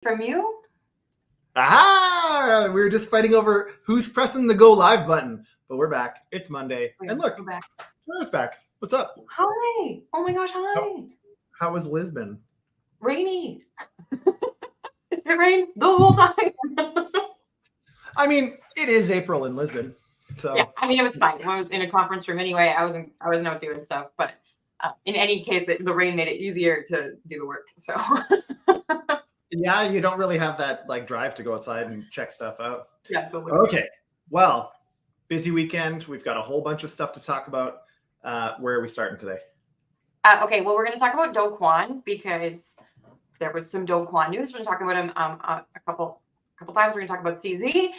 from you. Aha! We were just fighting over who's pressing the go live button, but we're back. It's Monday. And look, Ceara's back. What's up? Hi. Oh my gosh, hi. How was Lisbon? Rainy. It rained the whole time. I mean, it is April in Lisbon. So yeah, I mean, it was fine. I was in a conference room anyway. I wasn't out doing stuff, but in any case, the rain made it easier to do the work. So yeah, you don't really have that like drive to go outside and check stuff out. Yeah, totally. Okay. Well, busy weekend. We've got a whole bunch of stuff to talk about. Where are we starting today? Okay, well, we're going to talk about Do Kwon because there was some Do Kwon news. We're going to talk about him a couple times. We're going to talk about CZ.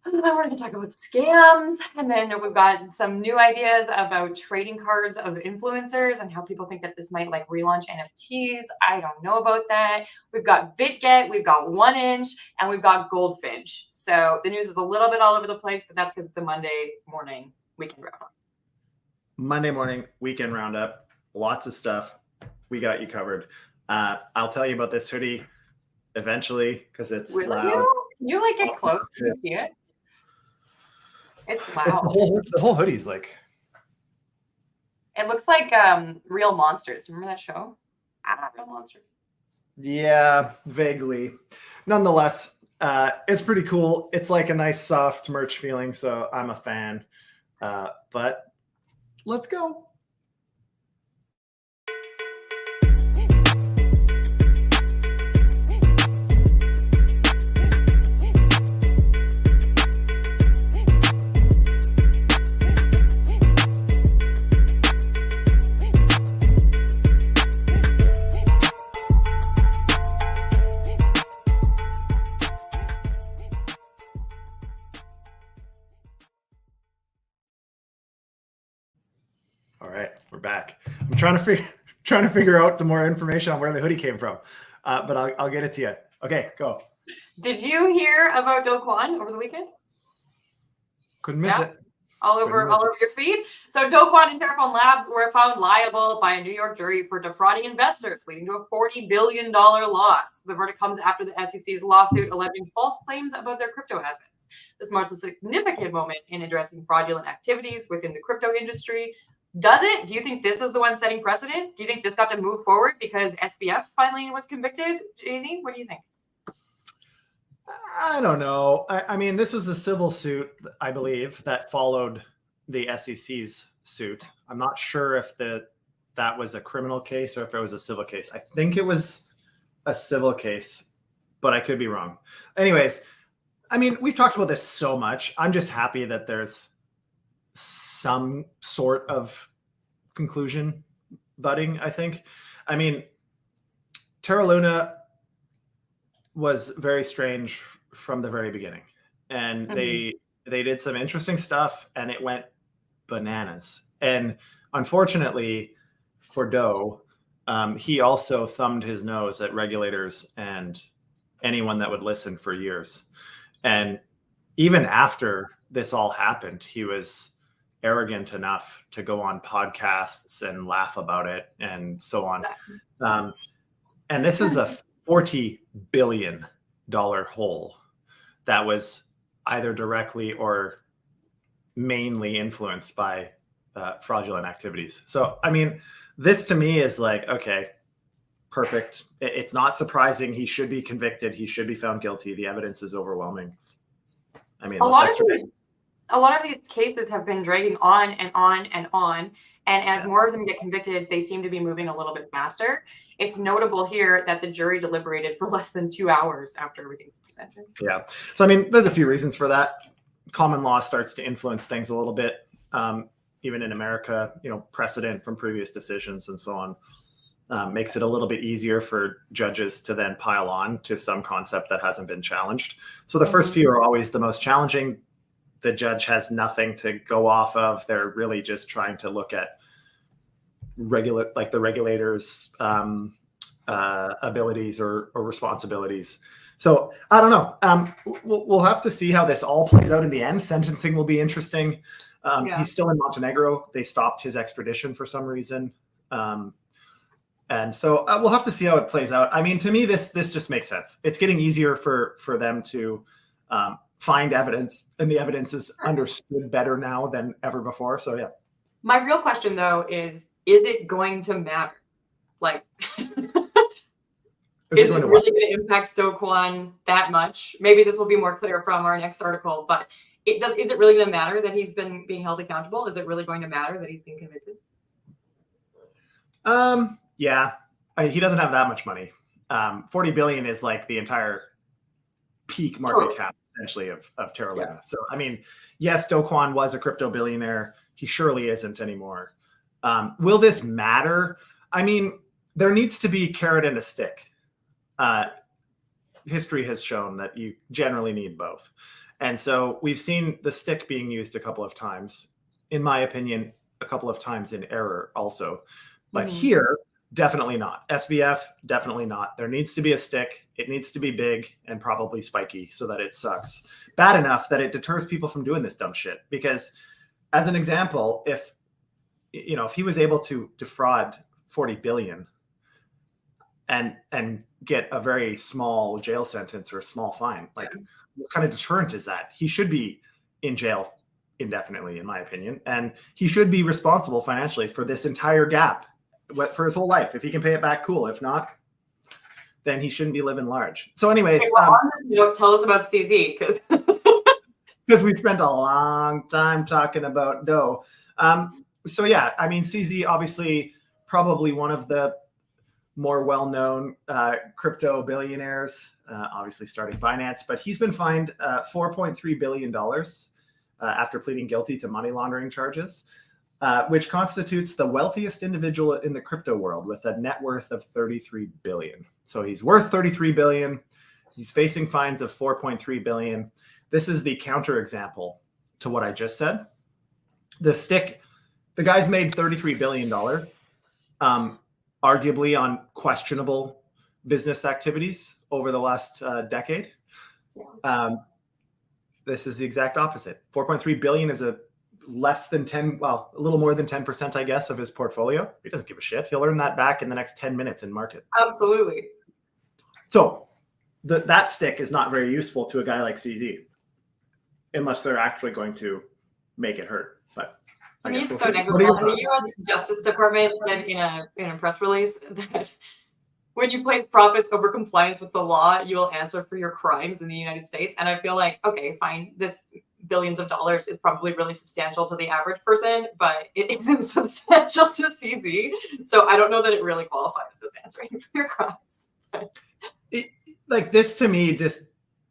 And then we're going to talk about scams. And then we've got some new ideas about trading cards of influencers and how people think that this might like relaunch NFTs. I don't know about that. We've got BitGet, we've got 1inch, and we've got Goldfinch. So the news is a little bit all over the place, but that's because it's a Monday morning weekend wrap-up. Monday morning weekend roundup. Lots of stuff. We got you covered. I'll tell you about this hoodie eventually because it's loud. Can you like get close to see it? It's loud. The whole hoodie's like. It looks like Real Monsters. Remember that show? Real Monsters. Yeah, vaguely. Nonetheless, it's pretty cool. It's like a nice soft merch feeling, so I'm a fan. But let's go. All right, we're back. I'm trying to figure out some more information on where the hoodie came from, but I'll get it to you. Okay, go. Did you hear about Do Kwon over the weekend? Couldn't miss it. All over your feed. So Do Kwon and Terraform Labs were found liable by a New York jury for defrauding investors, leading to a $40 billion loss. The verdict comes after the SEC's lawsuit alleging false claims about their crypto assets. This marks a significant moment in addressing fraudulent activities within the crypto industry. Does it? Do you think this is the one setting precedent? Do you think this got to move forward because SBF finally was convicted? JD, what do you think? I don't know. I mean, this was a civil suit, I believe, that followed the SEC's suit. I'm not sure if that was a criminal case or if it was a civil case. I think it was a civil case, but I could be wrong. Anyways, I mean, we've talked about this so much. I'm just happy that there's some sort of conclusion budding, I think. I mean, Terra Luna was very strange from the very beginning. And they did some interesting stuff and it went bananas. And unfortunately for Do, he also thumbed his nose at regulators and anyone that would listen for years. And even after this all happened, he was arrogant enough to go on podcasts and laugh about it and so on. And this is a $40 billion hole that was either directly or mainly influenced by fraudulent activities. So, I mean, this to me is like, okay, perfect. It's not surprising. He should be convicted. He should be found guilty. The evidence is overwhelming. I mean, a lot of these cases have been dragging on and on and on. And as more of them get convicted, they seem to be moving a little bit faster. It's notable here that the jury deliberated for less than 2 hours after everything was presented. Yeah. So, I mean, there's a few reasons for that. Common law starts to influence things a little bit. Even in America, precedent from previous decisions and so on makes it a little bit easier for judges to then pile on to some concept that hasn't been challenged. So the first few are always the most challenging. The judge has nothing to go off of. They're really just trying to look at the regulators' abilities or responsibilities. So I don't know. We'll have to see how this all plays out in the end. Sentencing will be interesting. He's still in Montenegro. They stopped his extradition for some reason. And so we'll have to see how it plays out. I mean, to me, this just makes sense. It's getting easier for them to find evidence, and the evidence is understood better now than ever before. So yeah. My real question though is it going to matter? Like, is it really going to impact Do Kwon that much? Maybe this will be more clear from our next article, but is it really going to matter that he's been being held accountable? Is it really going to matter that he's being convicted? Yeah, he doesn't have that much money. 40 billion is like the entire peak market cap essentially of Terra Luna. So I mean, yes, Do Kwon was a crypto billionaire. He surely isn't anymore. Will this matter? I mean, there needs to be carrot and a stick. History has shown that you generally need both. And so we've seen the stick being used a couple of times, in my opinion, a couple of times in error also. But here, definitely not. SBF, definitely not. There needs to be a stick. It needs to be big and probably spiky so that it sucks bad enough that it deters people from doing this dumb shit. Because as an example, if he was able to defraud 40 billion and get a very small jail sentence or a small fine, like what kind of deterrent is that? He should be in jail indefinitely, in my opinion, and he should be responsible financially for this entire gap for his whole life. If he can pay it back, cool. If not, then he shouldn't be living large. So anyways, tell us about CZ, because we spent a long time talking about Do. So yeah, I mean, CZ obviously probably one of the more well-known crypto billionaires, obviously starting Binance, but he's been fined $4.3 billion after pleading guilty to money laundering charges, which constitutes the wealthiest individual in the crypto world with a net worth of 33 billion. So he's worth 33 billion. He's facing fines of 4.3 billion. This is the counterexample to what I just said. The guy's made $33 billion, arguably on questionable business activities over the last decade. This is the exact opposite. 4.3 billion is a little more than 10%, I guess, of his portfolio. He doesn't give a shit. He'll earn that back in the next 10 minutes in market. Absolutely. So that stick is not very useful to a guy like CZ, unless they're actually going to make it hurt. But I mean, it's so negligible. And the U.S. Justice Department said in a press release that when you place profits over compliance with the law, you will answer for your crimes in the United States. And I feel like, okay, fine, this billions of dollars is probably really substantial to the average person, but it isn't substantial to CZ. So I don't know that it really qualifies as answering for your crimes. Like, this to me just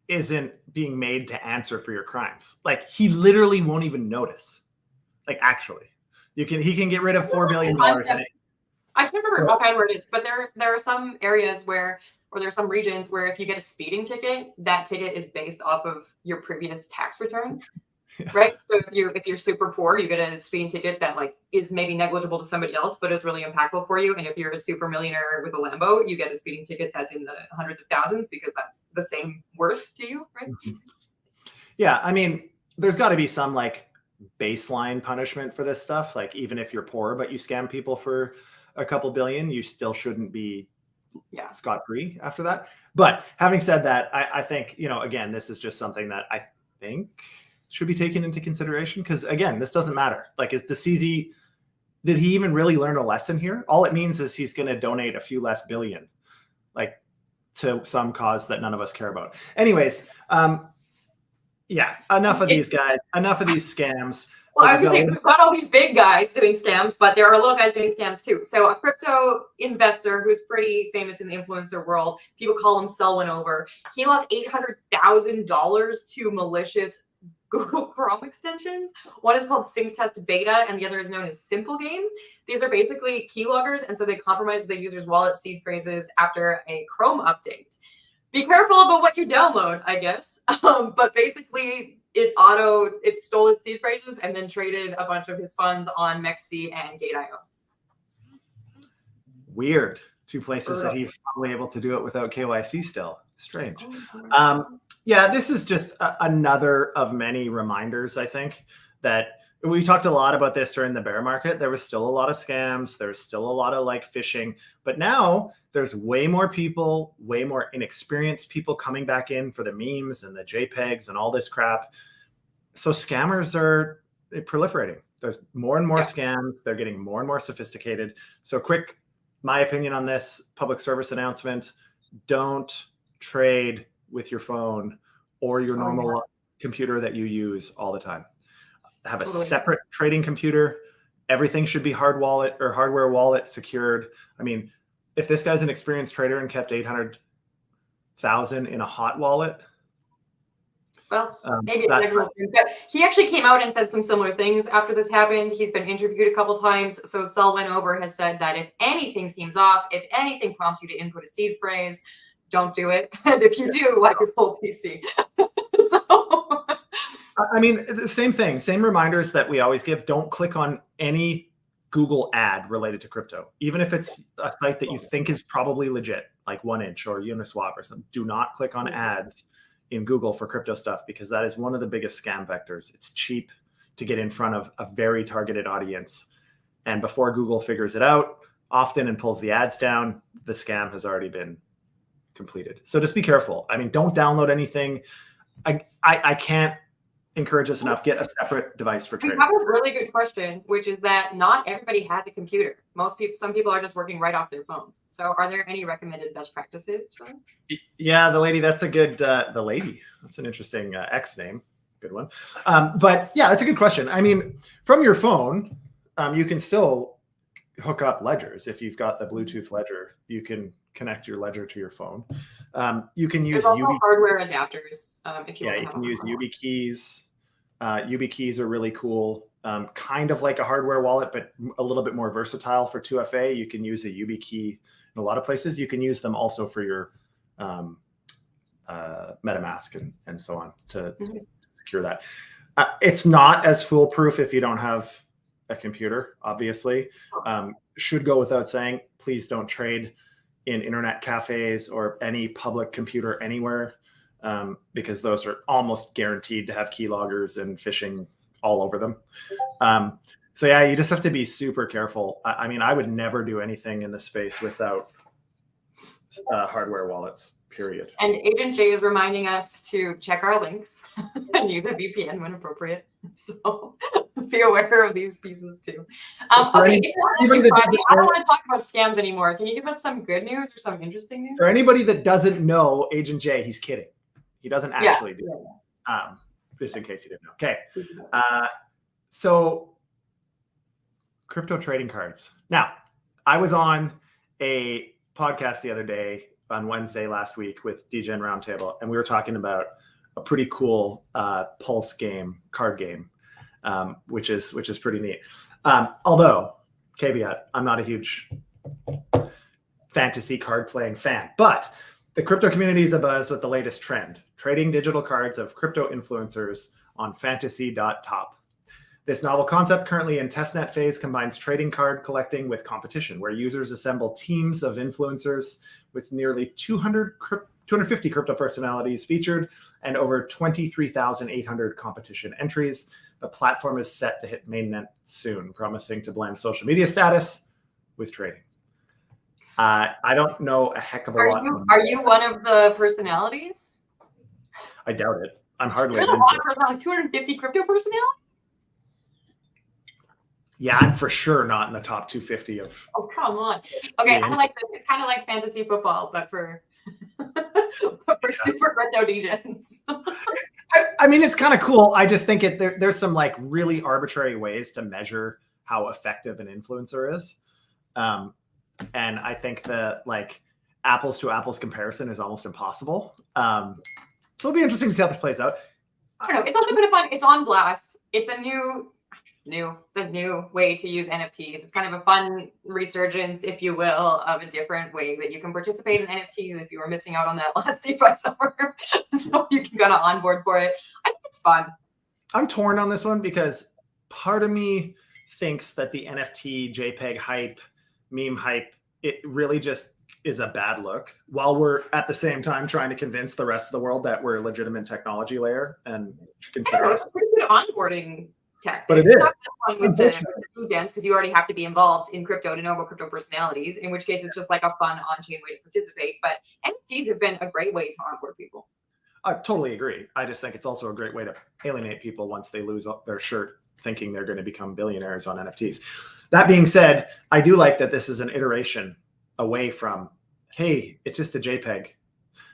isn't being made to answer for your crimes. Like, he literally won't even notice. Like, actually, he can get rid of $4 billion. I can't remember offhand where it is, but there are some areas or there are some regions where if you get a speeding ticket, that ticket is based off of your previous tax return, right? So if you're super poor, you get a speeding ticket that like is maybe negligible to somebody else, but is really impactful for you. And if you're a super millionaire with a Lambo, you get a speeding ticket that's in the hundreds of thousands because that's the same worth to you, right? Yeah, I mean, there's got to be some like baseline punishment for this stuff. Like, even if you're poor but you scam people for a couple billion, you still shouldn't be scot-free after that. But having said that, I think, again, this is just something that I think should be taken into consideration, because again, this doesn't matter. Like, did he even really learn a lesson here? All it means is he's going to donate a few less billion, like, to some cause that none of us care about. Anyways, enough of these guys, enough of these scams. Well, I was going to say, we've got all these big guys doing scams, but there are little guys doing scams too. So a crypto investor who's pretty famous in the influencer world, people call him Selwyn Over. He lost $800,000 to malicious Google Chrome extensions. One is called Sync Test Beta, and the other is known as Simple Game. These are basically keyloggers, and so they compromise the user's wallet seed phrases after a Chrome update. Be careful about what you download, I guess. But basically, it stole his seed phrases and then traded a bunch of his funds on MEXC and Gate.io. Weird. Two places that he's probably able to do it without KYC still. Strange. Yeah, this is just another of many reminders, I think, that we talked a lot about this during the bear market. There was still a lot of scams. There's still a lot of like phishing, but now there's way more people, way more inexperienced people coming back in for the memes and the JPEGs and all this crap. So scammers are proliferating. There's more and more scams. They're getting more and more sophisticated. So quick, my opinion on this public service announcement: don't trade with your phone or your normal computer that you use all the time. Have a separate trading computer. Everything should be hardware wallet secured. I mean, if this guy's an experienced trader and kept 800,000 in a hot wallet, well, maybe it's never. But he actually came out and said some similar things after this happened. He's been interviewed a couple times. So Sel went over, has said that if anything seems off, if anything prompts you to input a seed phrase, don't do it. And if you do, like your full PC. So. I mean, the same thing, same reminders that we always give. Don't click on any Google ad related to crypto, even if it's a site that you think is probably legit, like 1inch or Uniswap or something. Do not click on ads in Google for crypto stuff, because that is one of the biggest scam vectors. It's cheap to get in front of a very targeted audience. And before Google figures it out often and pulls the ads down, the scam has already been completed. So just be careful. I mean, don't download anything. I can't encourage us enough. Get a separate device for trading. We have a really good question, which is that not everybody has a computer. Some people are just working right off their phones. So are there any recommended best practices for this? Yeah, the lady, that's a good, the lady, that's an interesting X name. Good one. But yeah, that's a good question. I mean, from your phone, you can still hook up ledgers. If you've got the Bluetooth ledger, you can connect your ledger to your phone. You can use hardware adapters. If you you can use YubiKeys. YubiKeys are really cool. Kind of like a hardware wallet, but a little bit more versatile for 2FA. You can use a YubiKey in a lot of places. You can use them also for your MetaMask and so on to secure that. It's not as foolproof if you don't have a computer, obviously. Should go without saying, please don't trade in internet cafes or any public computer anywhere, because those are almost guaranteed to have keyloggers and phishing all over them. So yeah, you just have to be super careful. I mean, I would never do anything in this space without hardware wallets, period. And Agent J is reminding us to check our links and use a VPN when appropriate. So be aware of these pieces too. Okay, it's not Friday. I don't want to talk about scams anymore. Can you give us some good news or some interesting news? For anybody that doesn't know Agent J, he's kidding. He doesn't actually do it. Just in case you didn't know. Okay. So crypto trading cards. Now, I was on a podcast the other day on Wednesday last week with degen Roundtable, and we were talking about a pretty cool pulse game, card game, which is pretty neat. Although, caveat, I'm not a huge fantasy card playing fan, but the crypto community is abuzz with the latest trend: trading digital cards of crypto influencers on fantasy.top. This novel concept, currently in testnet phase, combines trading card collecting with competition, where users assemble teams of influencers with nearly 250 crypto personalities featured and over 23,800 competition entries. The platform is set to hit mainnet soon, promising to blend social media status with trading. I don't know a heck of a lot. Are you one of the personalities? I doubt it. I'm hardly. There's a lot of personalities. 250 crypto personalities? Yeah, I'm for sure not in the top 250 of. Oh, come on. Okay, I like this. It's kind of like fantasy football, but for super crypto degens. I mean, it's kind of cool. I just think there's some like really arbitrary ways to measure how effective an influencer is. And I think the like apples to apples comparison is almost impossible. So it'll be interesting to see how this plays out. I don't know. It's also been fun. It's on Blast. It's a new way to use NFTs. It's kind of a fun resurgence, if you will, of a different way that you can participate in NFTs if you were missing out on that last DeFi summer. So you can kind of onboard for it. I think it's fun. I'm torn on this one because part of me thinks that the NFT JPEG hype, meme hype, it really just is a bad look, while we're at the same time trying to convince the rest of the world that we're a legitimate technology layer and consider us. It's pretty good onboarding tactic. But it is. Not the one with the degens, because you already have to be involved in crypto to know about crypto personalities, in which case it's just like a fun on-chain way to participate. But NFTs have been a great way to onboard people. I totally agree. I just think it's also a great way to alienate people once they lose their shirt thinking they're going to become billionaires on NFTs. That being said, I do like that this is an iteration away from, hey, it's just a JPEG.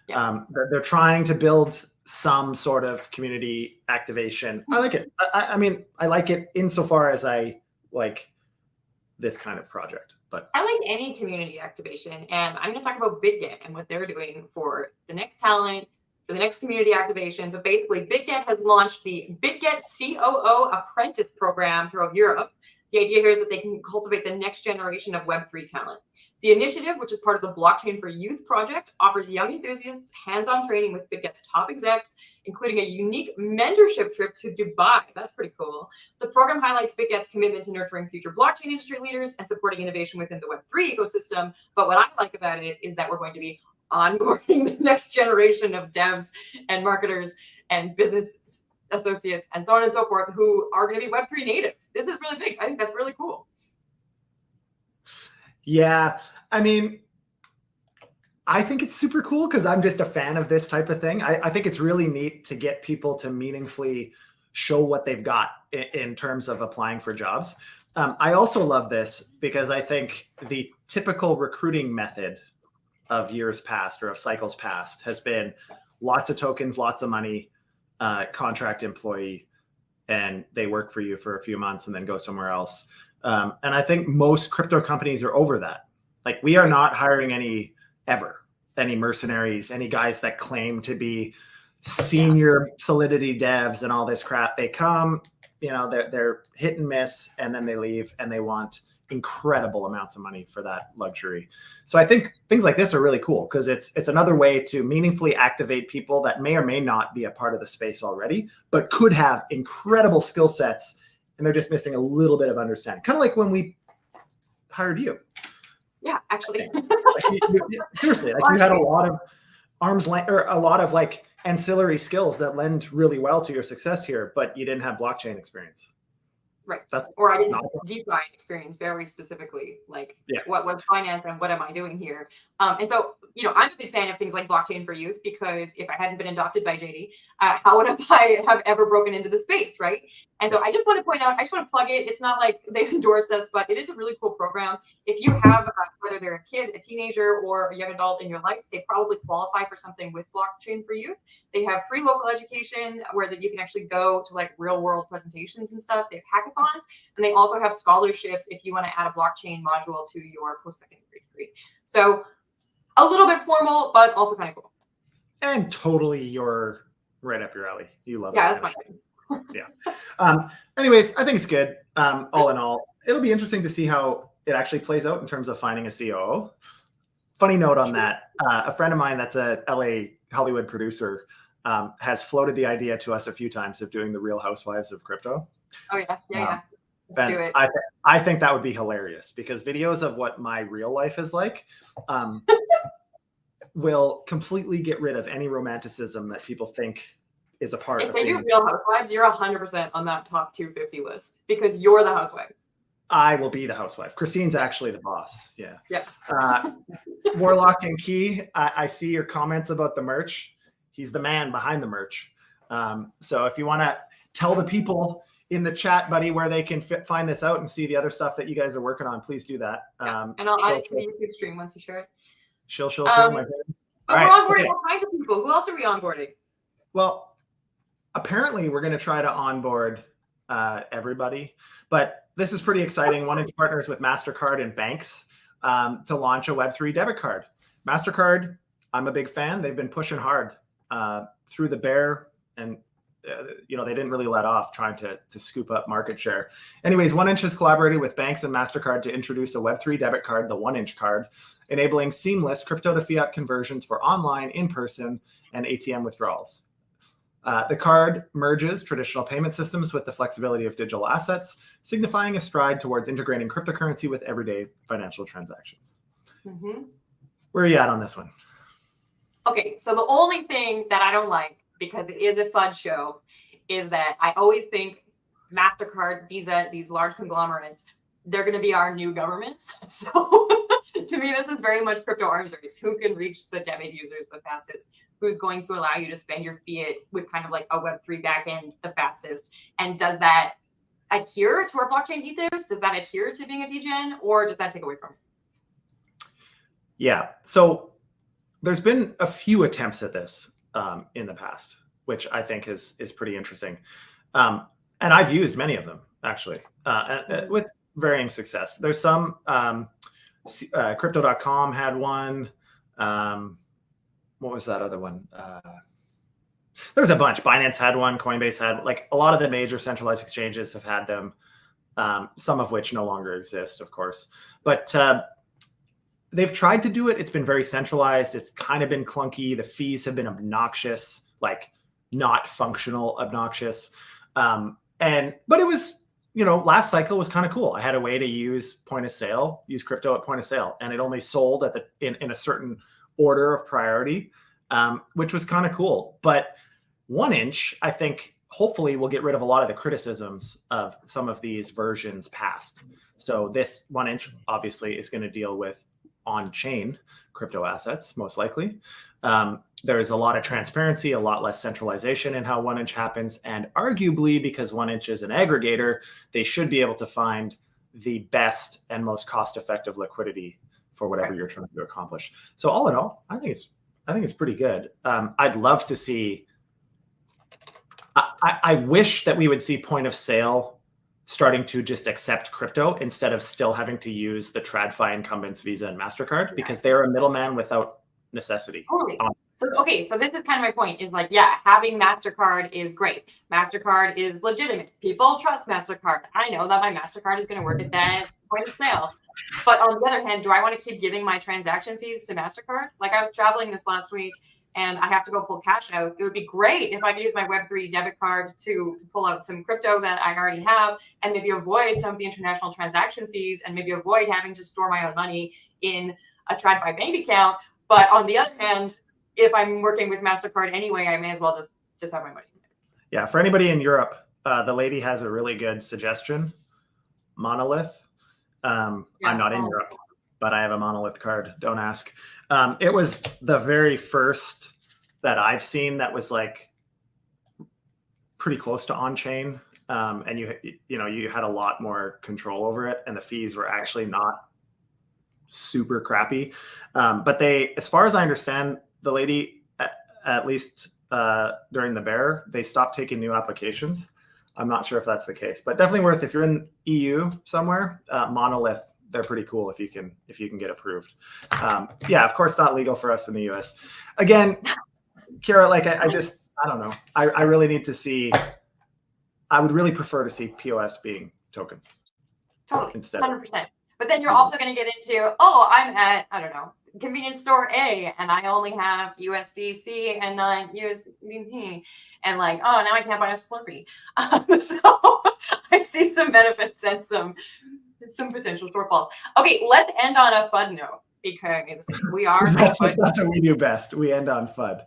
Yeah. They're trying to build some sort of community activation. I like it. I mean, I like it insofar as I like this kind of project. But I like any community activation. And I'm going to talk about BitGet and what they're doing for the next talent, for the next community activation. So basically, BitGet has launched the BitGet COO Apprentice Program throughout Europe. The idea here is that they can cultivate the next generation of Web3 talent. The initiative, which is part of the Blockchain for Youth project, offers young enthusiasts hands-on training with BitGet's top execs, including a unique mentorship trip to Dubai. That's pretty cool. The program highlights BitGet's commitment to nurturing future blockchain industry leaders and supporting innovation within the Web3 ecosystem. But what I like about it is that we're going to be onboarding the next generation of devs and marketers and business associates and so on and so forth who are going to be Web3 native. This is really big. I think that's really cool. Yeah, I mean, I think it's super cool because I'm just a fan of this type of thing. I think it's really neat to get people to meaningfully show what they've got in terms of applying for jobs. I also love this because I think the typical recruiting method of years past or of cycles past has been lots of tokens, lots of money, contract employee, and they work for you for a few months and then go somewhere else. And I think most crypto companies are over that. Like, we are not hiring any mercenaries, any guys that claim to be senior Solidity devs and all this crap. They come, you know, they're hit and miss, and then they leave, and they want incredible amounts of money for that luxury. So I think things like this are really cool because it's another way to meaningfully activate people that may or may not be a part of the space already, but could have incredible skill sets, and they're just missing a little bit of understanding. Kind of like when we hired you. Yeah, actually. Seriously, like, you had a lot of arm's length or a lot of like ancillary skills that lend really well to your success here, but you didn't have blockchain experience. Right. Or I didn't have DeFi experience very specifically, like what was finance and what am I doing here? And so, you know, I'm a big fan of things like Blockchain for Youth, because if I hadn't been adopted by JD, how would I have ever broken into the space, right? And so I just want to point out, I just want to plug it. It's not like they've endorsed us, but it is a really cool program. If you have, whether they're a kid, a teenager, or a young adult in your life, they probably qualify for something with Blockchain for Youth. They have free local education where that you can actually go to like real world presentations and stuff. They have hackathons, and they also have scholarships if you want to add a blockchain module to your post-secondary degree. So a little bit formal, but also kind of cool. And totally you're right up your alley. You love it. Yeah, that's my thing. Yeah. Anyways, I think it's good. All in all, it'll be interesting to see how it actually plays out in terms of finding a COO. Funny note on that. A friend of mine that's a LA Hollywood producer has floated the idea to us a few times of doing the Real Housewives of Crypto. Oh yeah. Let's do it. I think that would be hilarious because videos of what my real life is like will completely get rid of any romanticism that people think is a part of. If they do Real Housewives, you're 100% on that top 250 list because you're the housewife. I will be the housewife. Christine's actually the boss. Yeah. Yeah. Warlock and Key, I see your comments about the merch. He's the man behind the merch. So if you want to tell the people in the chat, buddy, where they can find this out and see the other stuff that you guys are working on, please do that. And I'll add it to the YouTube stream once you share it. Shill, my friend. But we're onboarding all kinds of people. Who else are we onboarding? Well, apparently we're going to try to onboard everybody, but this is pretty exciting. One-inch partners with MasterCard and banks to launch a Web3 debit card. MasterCard, I'm a big fan. They've been pushing hard through the bear, and you know, they didn't really let off trying to scoop up market share. Anyways, 1inch has collaborated with banks and MasterCard to introduce a Web3 debit card, the 1inch card, enabling seamless crypto to fiat conversions for online, in-person, and ATM withdrawals. The card merges traditional payment systems with the flexibility of digital assets, signifying a stride towards integrating cryptocurrency with everyday financial transactions. Mm-hmm. Where are you at on this one? Okay, so the only thing that I don't like, because it is a FUD show, is that I always think MasterCard, Visa, these large conglomerates, they're going to be our new governments. So to me, this is very much crypto arms race. Who can reach the debit users the fastest? Who's going to allow you to spend your fiat with kind of like a Web3 backend the fastest? And does that adhere to our blockchain ethos? Does that adhere to being a degen, or does that take away from it? Yeah. So there's been a few attempts at this in the past, which I think is pretty interesting. And I've used many of them, actually, with varying success. There's some, crypto.com had one. What was that other one? There's a bunch. Binance had one. Coinbase had, like, a lot of the major centralized exchanges have had them, some of which no longer exist, of course. But they've tried to do it. It's been very centralized. It's kind of been clunky. The fees have been obnoxious, like not functional, obnoxious. But it was, last cycle was kind of cool. I had a way to use point of sale, use crypto at point of sale, and it only sold at in a certain order of priority, which was kind of cool. But 1inch, I think, hopefully will get rid of a lot of the criticisms of some of these versions past. So this 1inch obviously is going to deal with on-chain crypto assets, most likely. There's a lot of transparency, a lot less centralization in how 1inch happens. And arguably, because 1inch is an aggregator, they should be able to find the best and most cost-effective liquidity for whatever you're trying to accomplish. So all in all, I think it's pretty good. I'd love to see, I wish that we would see point of sale starting to just accept crypto instead of still having to use the TradFi incumbents, Visa and MasterCard, because they're a middleman without necessity. Totally. So this is kind of my point, is like, yeah, having MasterCard is great. MasterCard is legitimate. People trust MasterCard. I know that my MasterCard is going to work at that point of sale. But on the other hand, do I want to keep giving my transaction fees to MasterCard? Like, I was traveling this last week and I have to go pull cash out. It would be great if I could use my Web3 debit card to pull out some crypto that I already have and maybe avoid some of the international transaction fees and maybe avoid having to store my own money in a TradFi bank account. But on the other hand, if I'm working with MasterCard anyway, I may as well just have my money. Yeah, for anybody in Europe, the lady has a really good suggestion. Monolith. I'm not in Europe, but I have a Monolith card. Don't ask. It was the very first that I've seen that was like pretty close to on-chain, and you had a lot more control over it, and the fees were actually not super crappy. But they, as far as I understand, the lady, at least during the bear, they stopped taking new applications. I'm not sure if that's the case, but definitely worth, if you're in EU somewhere, Monolith, they're pretty cool if you can get approved. Yeah, of course, not legal for us in the US. Again, Ceara, like I don't know. I really need to see, I would really prefer to see POS being tokens. Totally, instead 100%. But then you're also going to get into, I'm at, I don't know, convenience store A, and I only have USDC and not USDP, and like, now I can't buy a Slurpee. So I see some benefits and some potential shortfalls. Okay, let's end on a FUD note, because we are that's what we do best. We end on FUD.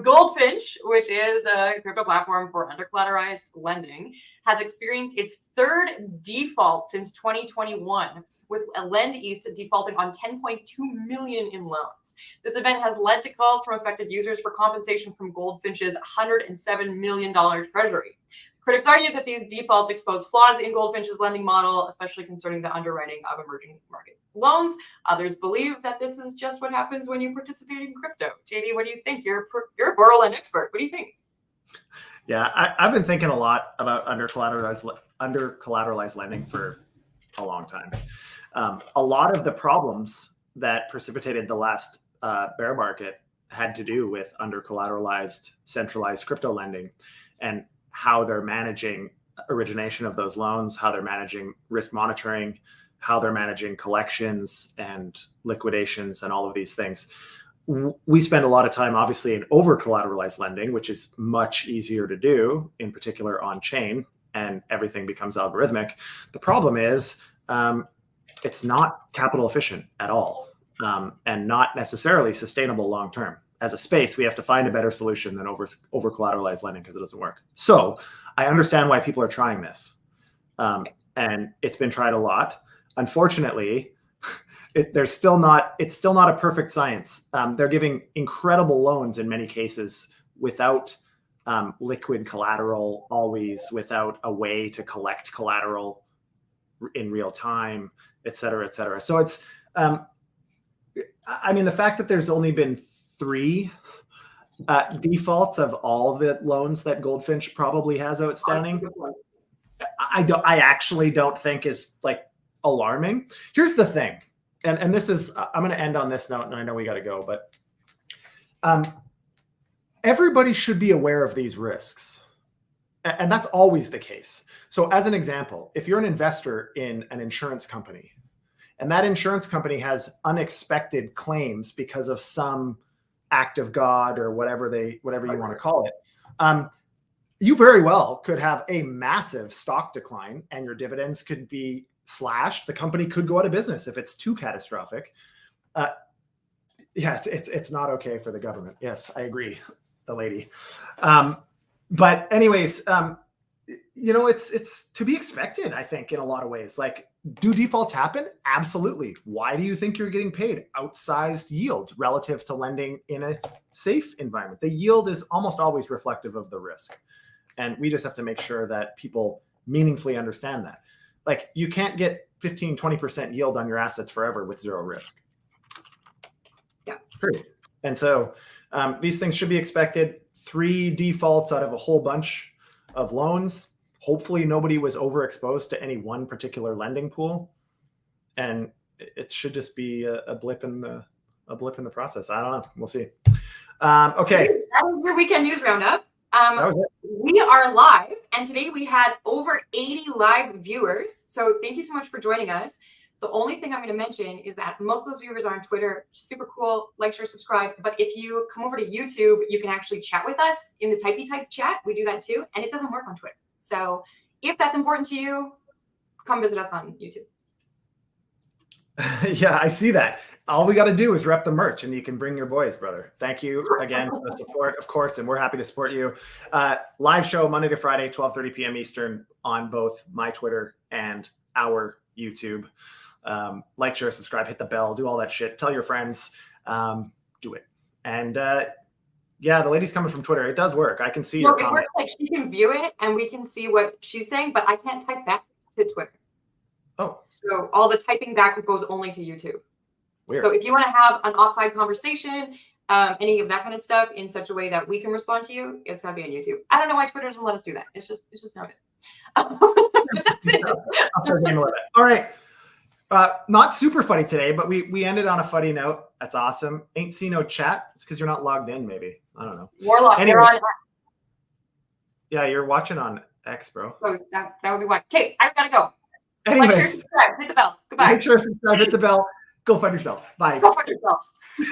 Goldfinch, which is a crypto platform for under-collateralized lending, has experienced its third default since 2021, with Lend East defaulting on 10.2 million in loans. This event has led to calls from affected users for compensation from Goldfinch's $107 million treasury. Critics argue that these defaults expose flaws in Goldfinch's lending model, especially concerning the underwriting of emerging market loans. Others believe that this is just what happens when you participate in crypto. JD, what do you think? You're a Borderland expert. What do you think? Yeah, I've been thinking a lot about under-collateralized lending for a long time. A lot of the problems that precipitated the last bear market had to do with under-collateralized centralized crypto lending, and how they're managing origination of those loans, how they're managing risk monitoring, how they're managing collections and liquidations and all of these things. We spend a lot of time, obviously, in over-collateralized lending, which is much easier to do, in particular on-chain, and everything becomes algorithmic. The problem is it's not capital efficient at all, and not necessarily sustainable long-term. as a space, we have to find a better solution than over collateralized lending because it doesn't work. So I understand why people are trying this. And it's been tried a lot. Unfortunately, it's still not a perfect science. They're giving incredible loans in many cases without liquid collateral, always without a way to collect collateral in real time, et cetera, et cetera. So it's, I mean, the fact that there's only been 3 defaults of all the loans that Goldfinch probably has outstanding, I actually don't think is like alarming. Here's the thing, and this is, I'm going to end on this note, and I know we got to go, but everybody should be aware of these risks. And that's always the case. So as an example, if you're an investor in an insurance company, and that insurance company has unexpected claims because of some act of God or whatever you want to call it, you very well could have a massive stock decline and your dividends could be slashed. The company could go out of business if it's too catastrophic. Yeah, it's not okay for the government. Yes, I agree, the lady. But anyways, you know, it's to be expected, I think, in a lot of ways. Like, do defaults happen? Absolutely. Why do you think you're getting paid outsized yield relative to lending in a safe environment? The yield is almost always reflective of the risk. And we just have to make sure that people meaningfully understand that. Like, you can't get 15, 20% yield on your assets forever with zero risk. Yeah. Period. And so these things should be expected. 3 defaults out of a whole bunch of loans. Hopefully nobody was overexposed to any one particular lending pool. And it should just be a blip in the process. I don't know. We'll see. Okay. That was your weekend news roundup. That was it. We are live, and today we had over 80 live viewers. So thank you so much for joining us. The only thing I'm going to mention is that most of those viewers are on Twitter. Super cool. Like, share, subscribe. But if you come over to YouTube, you can actually chat with us in the typey type chat. We do that too. And it doesn't work on Twitter. So if that's important to you, come visit us on YouTube. Yeah, I see that. All we got to do is rep the merch and you can bring your boys, brother. Thank you again for the support, of course, and we're happy to support you. Live show Monday to Friday, 12:30 p.m. Eastern on both my Twitter and our YouTube. Like, share, subscribe, hit the bell, do all that shit. Tell your friends, do it. And yeah, the lady's coming from Twitter. It does work. I can see your comment. It works, like she can view it and we can see what she's saying, but I can't type back to Twitter. Oh. So all the typing back goes only to YouTube. Weird. So if you want to have an offside conversation, any of that kind of stuff in such a way that we can respond to you, it's got to be on YouTube. I don't know why Twitter doesn't let us do that. It's just how it is. That's it. All right. Not super funny today, but we ended on a funny note. That's awesome. Ain't see no chat. It's because you're not logged in, maybe. I don't know. Warlock, anyway, you're on. Yeah, you're watching on X, bro. So that would be why. Okay, I gotta go. Anyways, like, share, subscribe, hit the bell. Goodbye. Make sure to subscribe, hit the bell. Go find yourself. Bye. Go find yourself.